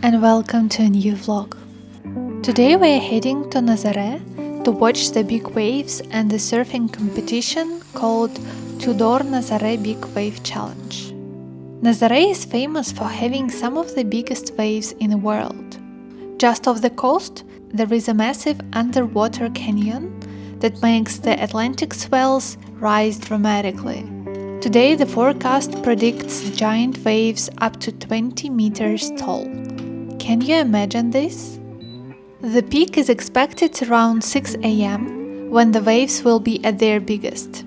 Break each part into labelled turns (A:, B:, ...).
A: and welcome to a new vlog. Today we are heading to Nazaré to watch the big waves and the surfing competition called Tudor Big Wave Challenge. Nazaré is famous for having some of the biggest waves in the world. Just off the coast, there is a massive underwater canyon that makes the Atlantic swells rise dramatically. Today the forecast predicts giant waves up to 20 meters tall. Can you imagine this? The peak is expected around 6 a.m. when the waves will be at their biggest.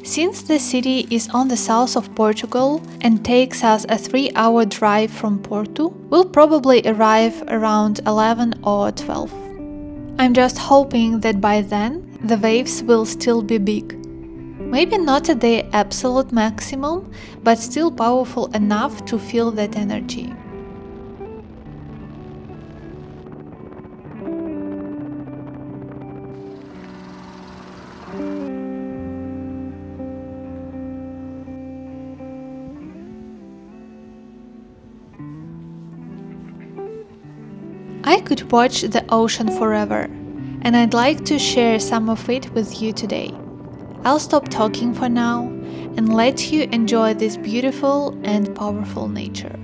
A: Since the city is on the south of Portugal and takes us a 3-hour drive from Porto, we'll probably arrive around 11 or 12. I'm just hoping that by then the waves will still be big. Maybe not at their absolute maximum, but still powerful enough to feel that energy. I could watch the ocean forever, and I'd like to share some of it with you today. I'll stop talking for now and let you enjoy this beautiful and powerful nature.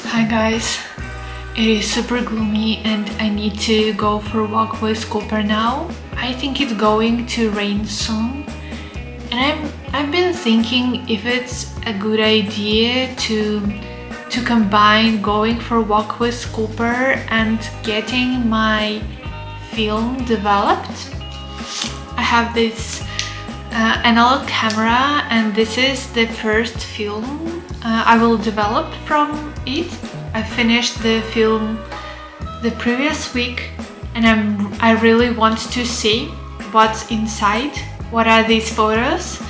A: Hi guys, it is super gloomy and I need to go for a walk with Cooper now. I think it's going to rain soon and I'm I've been thinking if it's a good idea to combine going for a walk with Cooper and getting my film developed. I have this analog camera, and this is the first film I will develop from it. I finished the film the previous week, and I really want to see what's inside. What are these photos?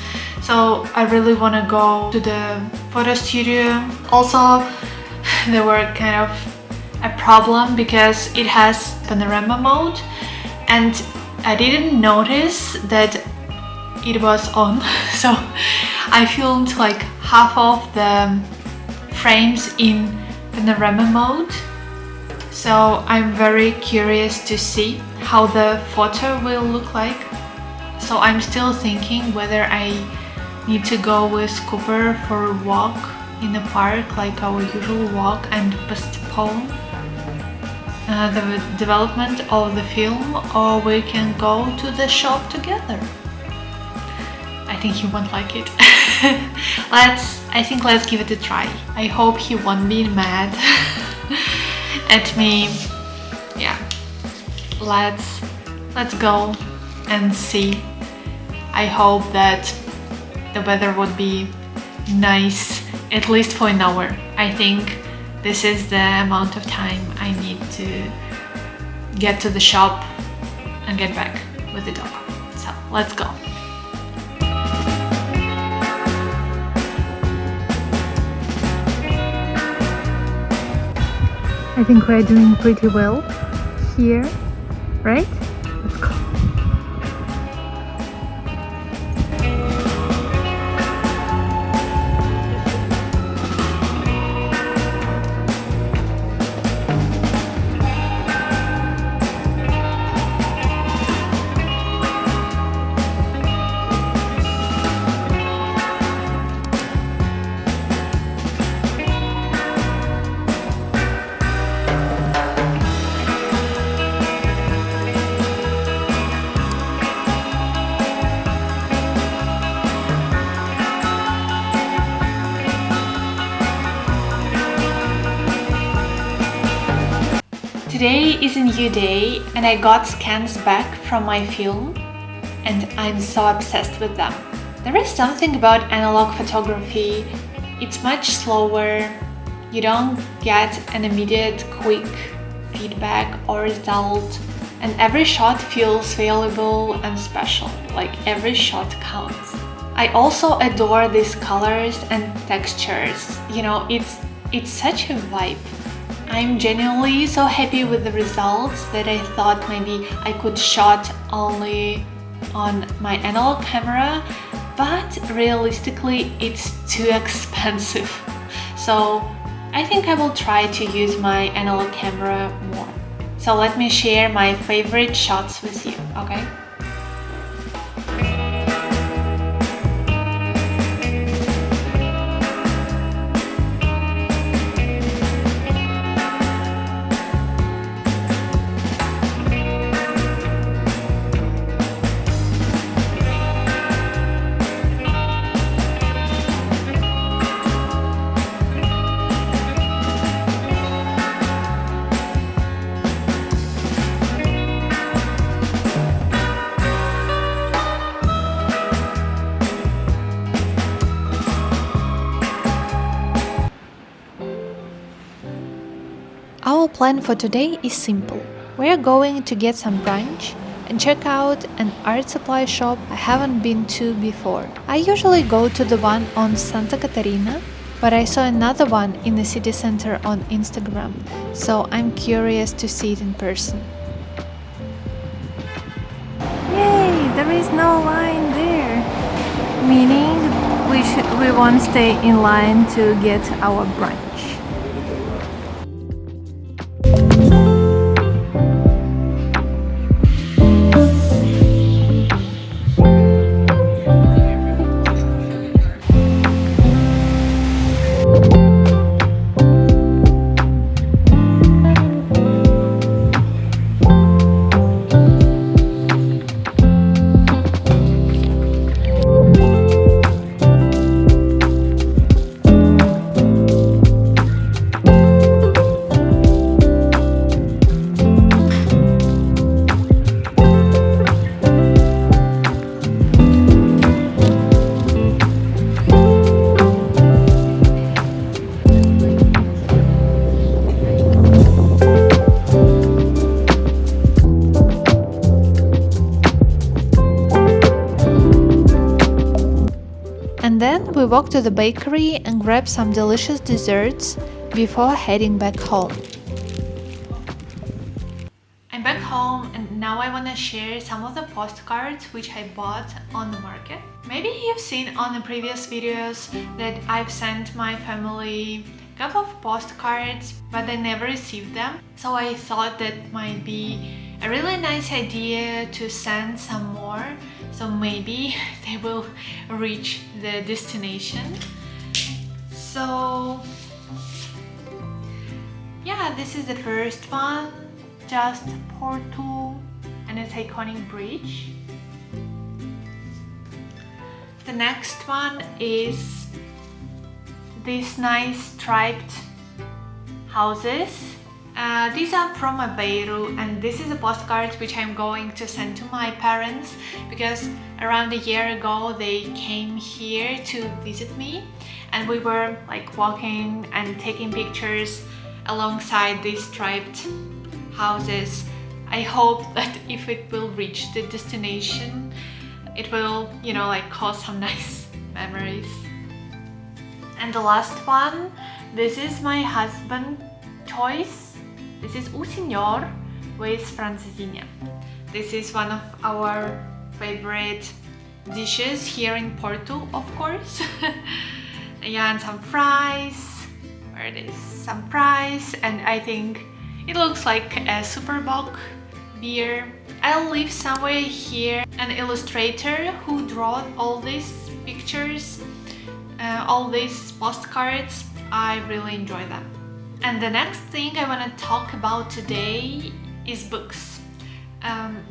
A: So I really want to go to the photo studio. Also, there were kind of a problem because it has panorama mode, and I didn't notice that it was on. So I filmed like half of the frames in panorama mode. So I'm very curious to see how the photo will look like. So I'm still thinking whether I need to go with Cooper for a walk in the park, like our usual walk, and postpone the development of the film, or we can go to the shop together. I think he won't like it. Let's give it a try. I hope he won't be mad at me. Yeah, let's go and see. I hope that the weather would be nice, at least for an hour. I think this is the amount of time I need to get to the shop and get back with the dog. So let's go. I think we're doing pretty well here, right? Let's go. Today is a new day, and I got scans back from my film, and I'm so obsessed with them. There is something about analog photography. It's much slower. You don't get an immediate quick feedback or result, and every shot feels valuable and special, like every shot counts. I also adore these colors and textures. You know, it's such a vibe. I'm genuinely so happy with the results that I thought maybe I could shot only on my analog camera, but realistically it's too expensive. So I think I will try to use my analog camera more. So let me share my favorite shots with you, okay? Our plan for today is simple. We are going to get some brunch and check out an art supply shop I haven't been to before. I usually go to the one on Santa Catarina, but I saw another one in the city center on Instagram, so I'm curious to see it in person. Yay! There is no line there, meaning we won't stay in line to get our brunch. walk to the bakery and grab some delicious desserts before heading back home. I'm back home and now I want to share some of the postcards which I bought on the market. Maybe you've seen on the previous videos that I've sent my family a couple of postcards, but they never received them. So I thought that might be a really nice idea to send some more, so maybe they will reach the destination. So yeah, this is the first one. Just Porto and its iconic bridge. The next one is these nice striped houses. These are from Aveiro, and this is a postcard which I'm going to send to my parents because around a year ago they came here to visit me and we were like walking and taking pictures alongside these striped houses. I hope that if it will reach the destination, it will, like cause some nice memories. And the last one, this is my husband's choice. This is O Senhor with francesinha. This is one of our favorite dishes here in Porto, of course. Yeah, and some fries. Where it is? Some fries, and I think it looks like a super bock beer. I'll leave somewhere here an illustrator who drew all these pictures, all these postcards. I really enjoy them. And the next thing I want to talk about today is books.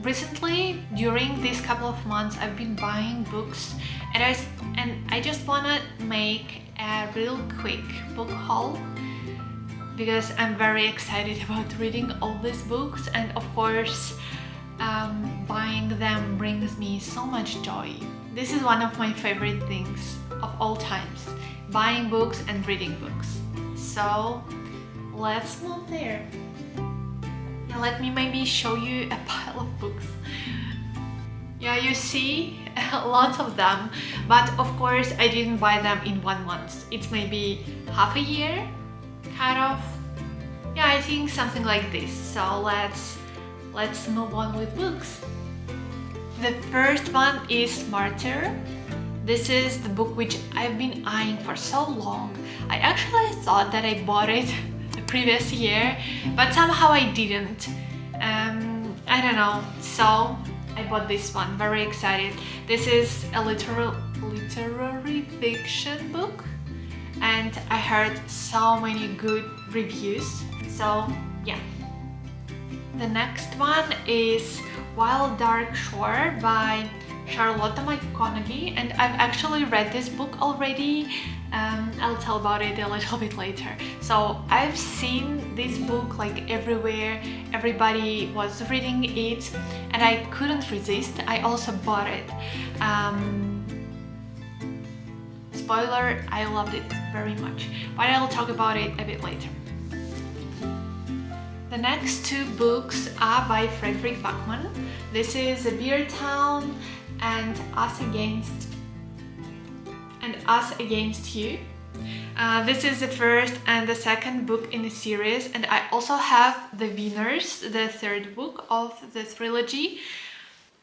A: Recently, during these couple of months, I've been buying books, and I just want to make a real quick book haul because I'm very excited about reading all these books, and of course buying them brings me so much joy. This is one of my favorite things of all times, buying books and reading books. So let's move there. Yeah, let me maybe show you a pile of books. Yeah, you see lots of them, but of course I didn't buy them in 1 month. It's maybe half a year, kind of. Yeah, I think something like this. So let's move on with books. The first one is Martyr. This is the book which I've been eyeing for so long. I actually thought that I bought it the previous year, but somehow I didn't. I don't know. So I bought this one, very excited. This is a literary fiction book, and I heard so many good reviews. So yeah. The next one is Wild Dark Shore by Charlotte McConaughey, and I've actually read this book already. I'll tell about it a little bit later. So I've seen this book like everywhere, everybody was reading it, and I couldn't resist. I also bought it. Spoiler, I loved it very much, but I'll talk about it a bit later. The next two books are by Frederick Backman. This is A Beer Town and Us Against You. This is the first and the second book in the series, and I also have The Winners, the third book of the trilogy.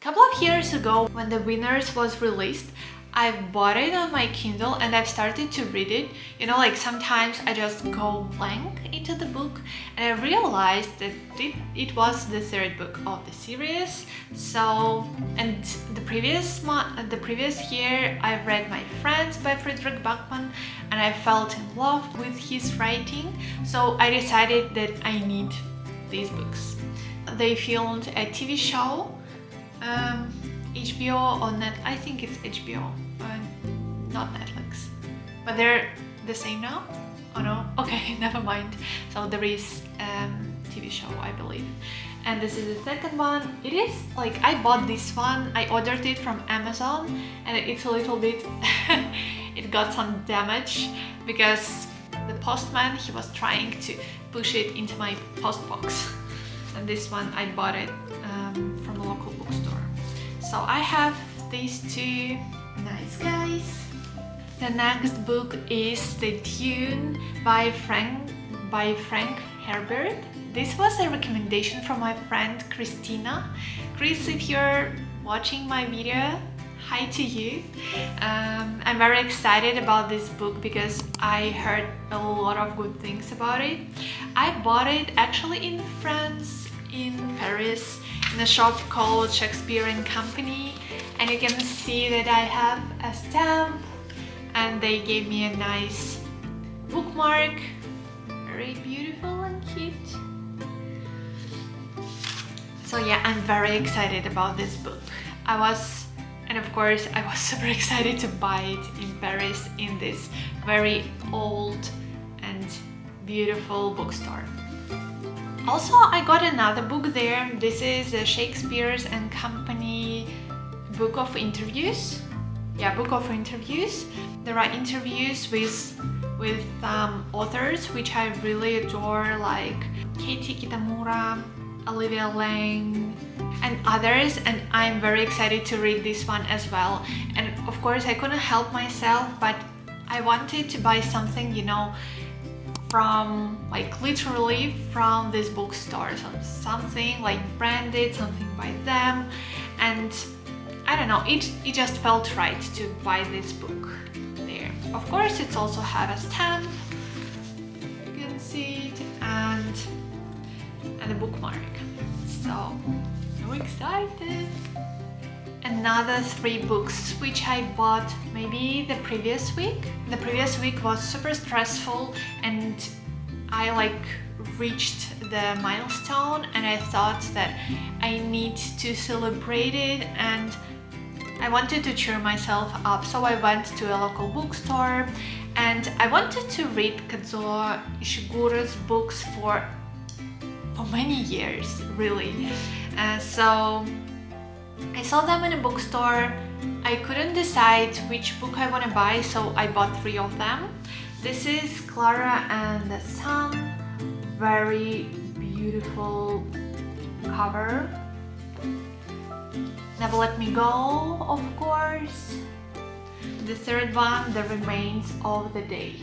A: A couple of years ago, when The Winners was released, I bought it on my Kindle and I've started to read it. Like sometimes I just go blank into the book, and I realized that it was the third book of the series. So, and the previous year I read My Friends by Frederick Backman, and I fell in love with his writing. So I decided that I need these books. They filmed a TV show, HBO or I think it's HBO, not Netflix, but they're the same now. Oh no, okay, never mind. So there is TV show, I believe, and this is the second one. It is like, I bought this one, I ordered it from Amazon, and it's a little bit it got some damage because the postman, he was trying to push it into my post box, and this one I bought it from a local bookstore. So I have these two nice guys. The next book is The Dune by Frank Herbert. This was a recommendation from my friend Christina. Chris, if you're watching my video, hi to you. I'm very excited about this book because I heard a lot of good things about it. I bought it actually in France, in Paris, in a shop called Shakespeare & Company, and you can see that I have a stamp and they gave me a nice bookmark. Very beautiful and cute. So yeah, I'm very excited about this book. And of course I was super excited to buy it in Paris in this very old and beautiful bookstore. Also, I got another book there. This is the Shakespeare's and Company book of interviews. Yeah, book of interviews. There are interviews with authors which I really adore, like Katie Kitamura, Olivia Lang, and others, and I'm very excited to read this one as well. And of course I couldn't help myself, but I wanted to buy something, you know, from, like, literally from this bookstore, so something like branded, something by them, and I don't know, it just felt right to buy this book there. Of course it's also have a stamp, you can see it, and a bookmark. So excited! Another 3 books which I bought maybe the previous week. The previous week was super stressful and I reached the milestone, and I thought that I need to celebrate it and I wanted to cheer myself up. So I went to a local bookstore and I wanted to read Kazuo Ishiguro's books for many years, really. So I saw them in a bookstore. I couldn't decide which book I want to buy, so I bought 3 of them. This is Clara and the Sun. Very beautiful cover. Never Let Me Go, of course. The third one, The Remains of the Day.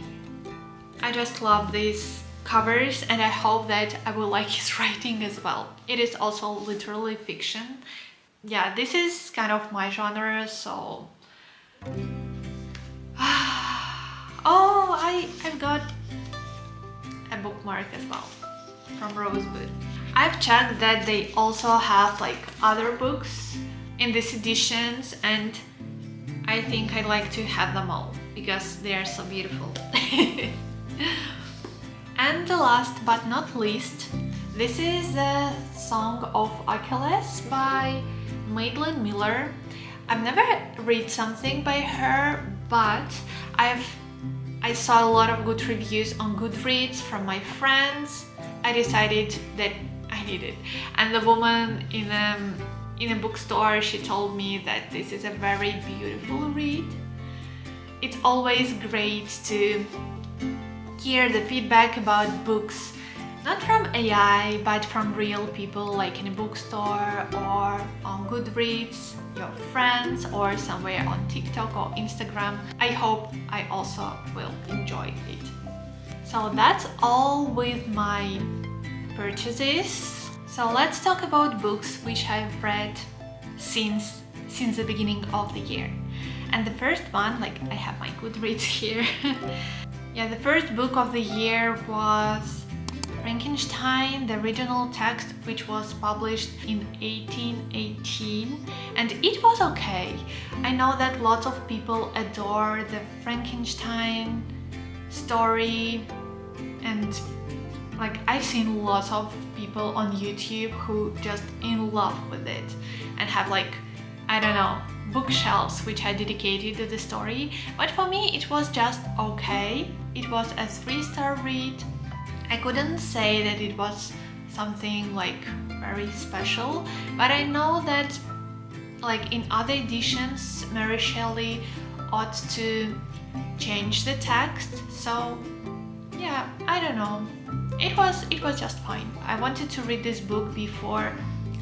A: I just love these covers and I hope that I will like his writing as well. It is also literally fiction. Yeah, this is kind of my genre, so... Oh, I've got a bookmark as well from Rosebud. I've checked that they also have other books in these editions, and I think I'd like to have them all because they are so beautiful. And the last but not least, this is the Song of Achilles by Madeline Miller. I've never read something by her, but I saw a lot of good reviews on Goodreads from my friends. I decided that I need it. And the woman in a bookstore, she told me that this is a very beautiful read. It's always great to hear the feedback about books, not from AI, but from real people, like in a bookstore or on Goodreads, your friends, or somewhere on TikTok or Instagram. I hope I also will enjoy it. So that's all with my purchases. So let's talk about books which I've read since the beginning of the year. And the first one, I have my Goodreads here. Yeah, the first book of the year was Frankenstein, the original text, which was published in 1818, and it was okay. I know that lots of people adore the Frankenstein story, and I've seen lots of people on YouTube who just in love with it and have I don't know, bookshelves which are dedicated to the story. But for me it was just okay. It was a 3-star read. I couldn't say that it was something very special, but I know that in other editions Mary Shelley ought to change the text, so yeah, I don't know. It was just fine. I wanted to read this book before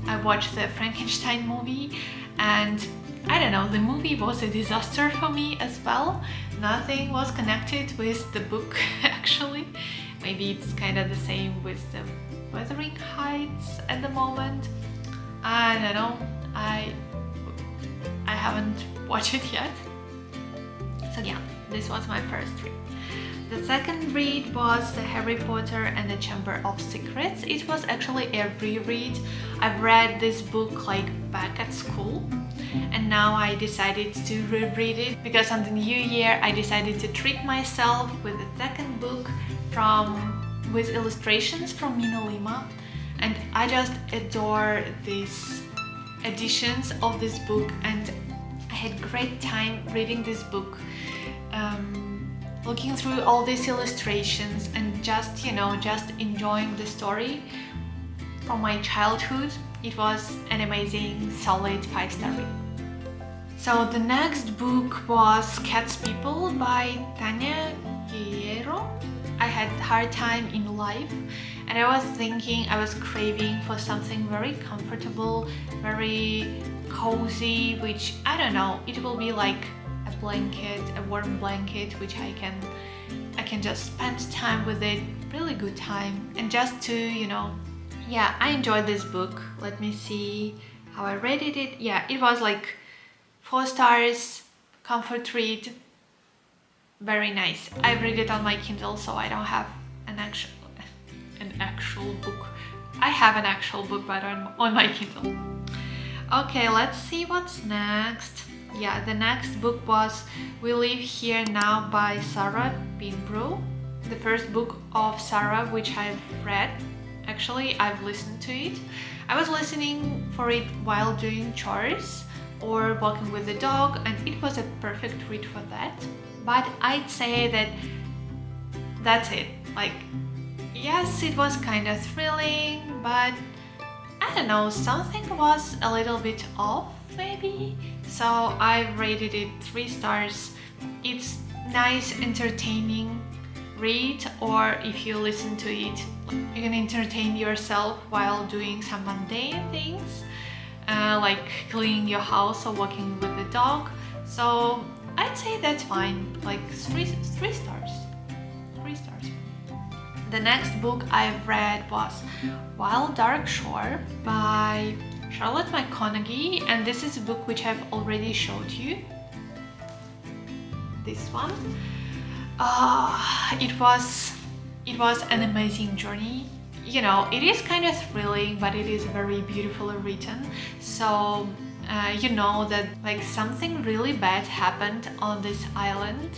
A: I watched the Frankenstein movie, and I don't know, the movie was a disaster for me as well. Nothing was connected with the book actually. Maybe it's kind of the same with the Wuthering Heights at the moment. I don't know, I haven't watched it yet. So yeah, this was my first read. The second read was the Harry Potter and the Chamber of Secrets. It was actually a reread. I've read this book like back at school, and now I decided to reread it because on the new year I decided to treat myself with the second book with illustrations from Mina Lima, and I just adore these editions of this book, and I had great time reading this book, looking through all these illustrations and just enjoying the story from my childhood. It was an amazing, solid 5-star read. So the next book was Cat's People by Tanya Guerrero. I had a hard time in life, and I was craving for something very comfortable, very cozy, which I don't know, it will be like a blanket, a warm blanket, which I can just spend time with it, really good time, and just to, yeah, I enjoyed this book. Let me see how I rated it. Yeah, it was like 4 stars, comfort read, very nice. I read it on my Kindle, so I don't have an actual book. I have an actual book, but on my Kindle. Okay, let's see what's next. Yeah, the next book was We Live Here Now by Sarah Binbrough. The first book of Sarah, which I've read. Actually, I've listened to it. I was listening for it while doing chores or walking with the dog, and it was a perfect read for that. But I'd say that's it. Like, yes, it was kind of thrilling, but I don't know, something was a little bit off maybe. So I rated it 3 stars. It's nice, entertaining read, or if you listen to it, you can entertain yourself while doing some mundane things, like cleaning your house or walking with the dog. So I'd say that's fine, like 3 stars. 3 stars. The next book I've read was Wild Dark Shore by Charlotte McConaughey, and this is a book which I've already showed you. This one. It was an amazing journey. It is kind of thrilling, but it is very beautifully written. So that like something really bad happened on this island,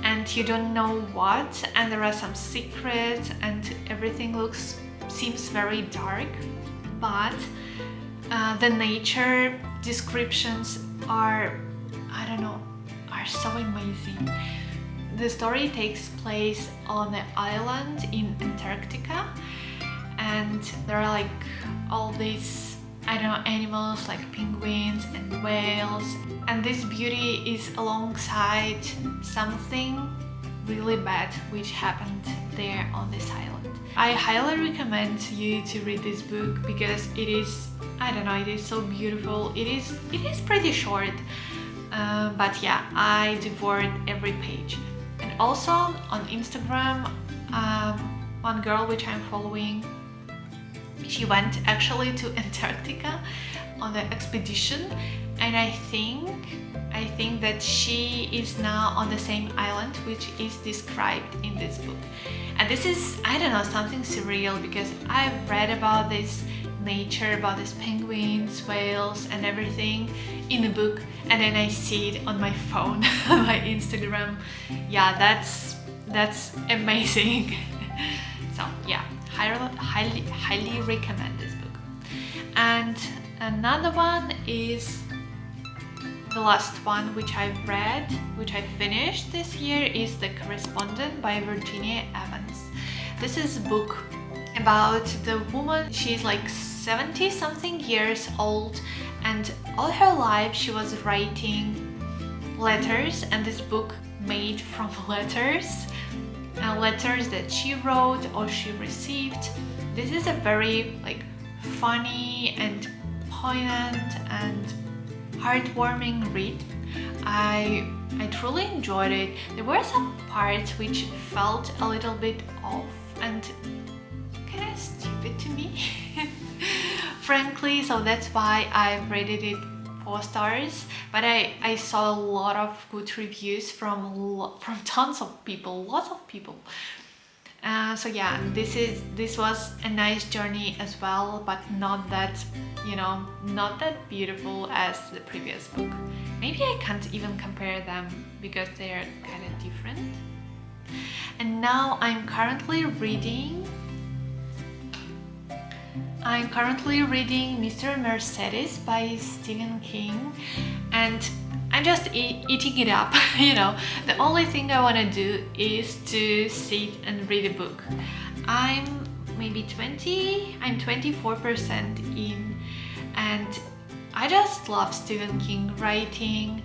A: and you don't know what, and there are some secrets, and everything seems very dark. But the nature descriptions are so amazing. The story takes place on an island in Antarctica, and there are like all these animals like penguins and whales, and this beauty is alongside something really bad which happened there on this island. I highly recommend you to read this book because it is so beautiful. It is pretty short, but yeah, I devoured every page. And also on Instagram, one girl which I'm following, she went actually to Antarctica on the expedition, and I think that she is now on the same island which is described in this book. And this is, something surreal, because I've read about this nature, about these penguins, whales and everything in the book, and then I see it on my phone, on my Instagram. Yeah, that's amazing. So yeah, highly recommend this book. And another one is the last one which I've read, which I finished this year, is The Correspondent by Virginia Evans. This is a book about the woman. She's like 70 something years old, and all her life she was writing letters, and this book made from letters that she wrote or she received. This is a very like funny and poignant and heartwarming read. I truly enjoyed it. There were some parts which felt a little bit off and kind of stupid to me, frankly, so that's why I rated it 4 stars. But I saw a lot of good reviews from tons of people, lots of people. So yeah, this was a nice journey as well, but not that, not that beautiful as the previous book. Maybe I can't even compare them because they're kind of different. And now I'm currently reading Mr. Mercedes by Stephen King, and I'm just eating it up. The only thing I want to do is to sit and read a book. I'm 24% in, and I just love Stephen King writing.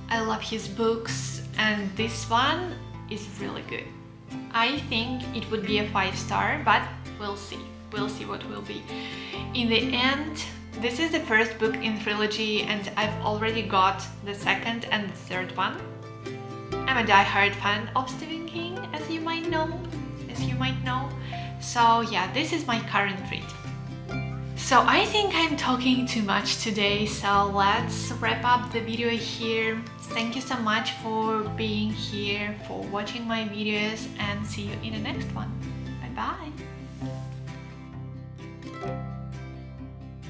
A: I love his books, and this one is really good. I think it would be a 5-star, but we'll see. We'll see what will be. In the end, this is the first book in trilogy, and I've already got the second and the third one. I'm a die-hard fan of Stephen King, as you might know. So yeah, this is my current read. So I think I'm talking too much today, so let's wrap up the video here. Thank you so much for being here, for watching my videos, and see you in the next one. Bye bye!